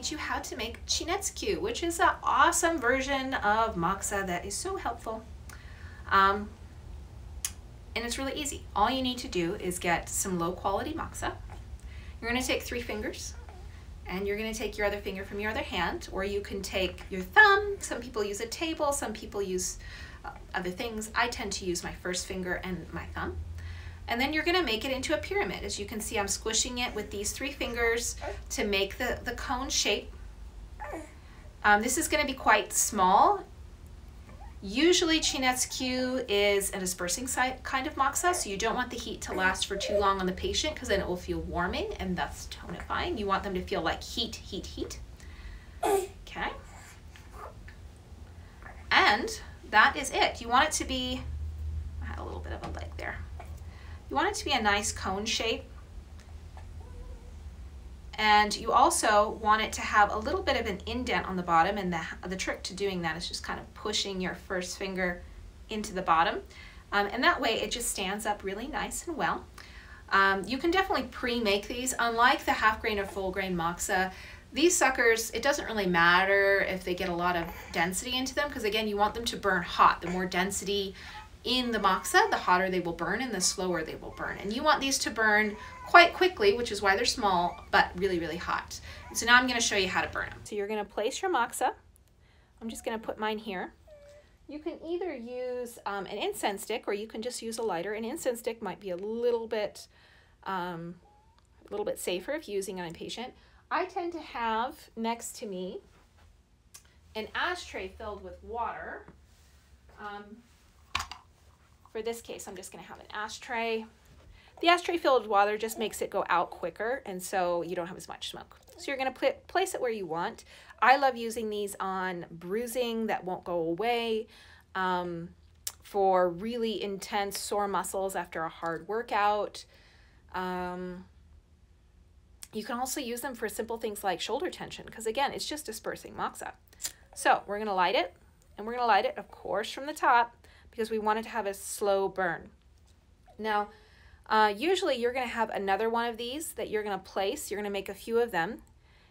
teach you how to make Chinestu, which is an awesome version of moxa that is so helpful. And it's really easy. All you need to do is get some low quality moxa. You're going to take 3 fingers, and you're going to take your other finger from your other hand, or you can take your thumb. Some people use a table, some people use other things. I tend to use my first finger and my thumb. And then you're going to make it into a pyramid. As you can see, I'm squishing it with these 3 fingers to make the cone shape. This is going to be quite small. Usually Chinestu is a dispersing kind of moxa, so you don't want the heat to last for too long on the patient because then it will feel warming and thus tonifying. You want them to feel like heat, heat, heat. Okay. And that is it. You want it to be, I had a little bit of a leg there. You want it to be a nice cone shape. And you also want it to have a little bit of an indent on the bottom, and the trick to doing that is just kind of pushing your first finger into the bottom. And that way it just stands up really nice and well. You can definitely pre-make these. Unlike the half grain or full grain moxa, these suckers, it doesn't really matter if they get a lot of density into them, because again, you want them to burn hot. The more density in the moxa, the hotter they will burn and the slower they will burn. And you want these to burn quite quickly, which is why they're small, but really, really hot. And so now I'm going to show you how to burn them. So you're going to place your moxa. I'm just going to put mine here. You can either use an incense stick, or you can just use a lighter. An incense stick might be a little bit safer if you're using it on a patient. I tend to have next to me an ashtray filled with water. For this case, I'm just going to have an ashtray. The ashtray filled with water just makes it go out quicker, and so you don't have as much smoke. So you're going to place it where you want. I love using these on bruising that won't go away, for really intense sore muscles after a hard workout. You can also use them for simple things like shoulder tension, because again, it's just dispersing moxa. So we're going to light it, and we're going to light it, of course, from the top, because we want it to have a slow burn. Now, usually you're going to have another one of these that you're going to place. You're going to make a few of them.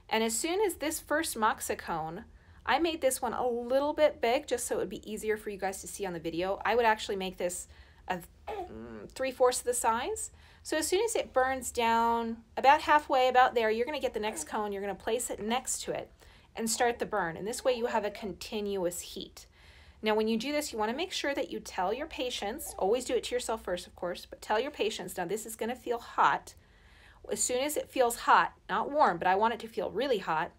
And as soon as this first moxa cone, I made this one a little bit big just so it would be easier for you guys to see on the video. I would actually make this 3/4 of the size. So as soon as it burns down about halfway, about there, you're going to get the next cone. You're going to place it next to it and start the burn. And this way you have a continuous heat. Now, when you do this, you want to make sure that you tell your patients, always do it to yourself first, of course, but tell your patients, now this is going to feel hot. As soon as it feels hot, not warm, but I want it to feel really hot,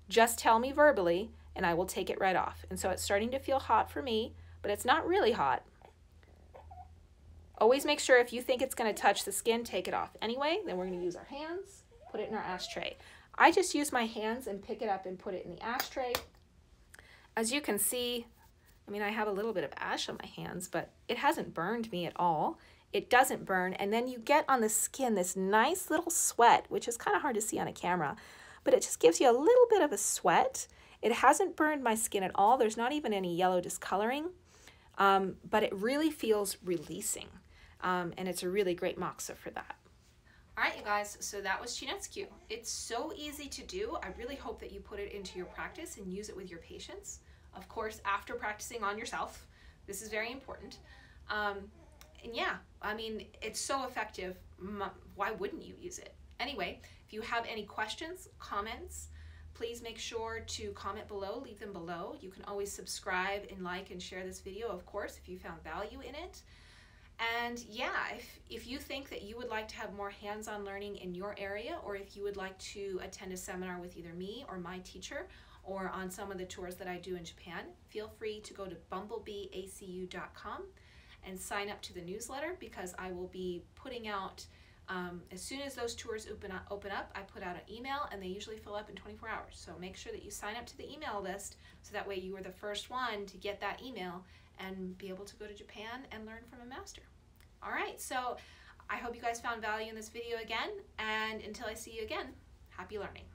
just tell me verbally and I will take it right off. And so it's starting to feel hot for me, but it's not really hot. Always make sure if you think it's going to touch the skin, take it off. Anyway, then we're going to use our hands, put it in our ashtray. I just use my hands and pick it up and put it in the ashtray. As you can see, I mean, I have a little bit of ash on my hands, but it hasn't burned me at all. It doesn't burn. And then you get on the skin this nice little sweat, which is kind of hard to see on a camera, but it just gives you a little bit of a sweat. It hasn't burned my skin at all. There's not even any yellow discoloring, but it really feels releasing. And it's a really great moxa for that. All right, you guys, so that was Chinestu. It's so easy to do. I really hope that you put it into your practice and use it with your patients. Of course, after practicing on yourself. This is very important. And yeah, I mean, it's so effective. Why wouldn't you use it? Anyway, if you have any questions, comments, please make sure to comment below, leave them below. You can always subscribe and like and share this video, of course, if you found value in it. And yeah, if you think that you would like to have more hands-on learning in your area, or if you would like to attend a seminar with either me or my teacher, or on some of the tours that I do in Japan, feel free to go to bumblebeeacu.com and sign up to the newsletter, because I will be putting out, as soon as those tours open up, I put out an email, and they usually fill up in 24 hours. So make sure that you sign up to the email list, so that way you are the first one to get that email and be able to go to Japan and learn from a master. All right, so I hope you guys found value in this video again, and until I see you again, happy learning.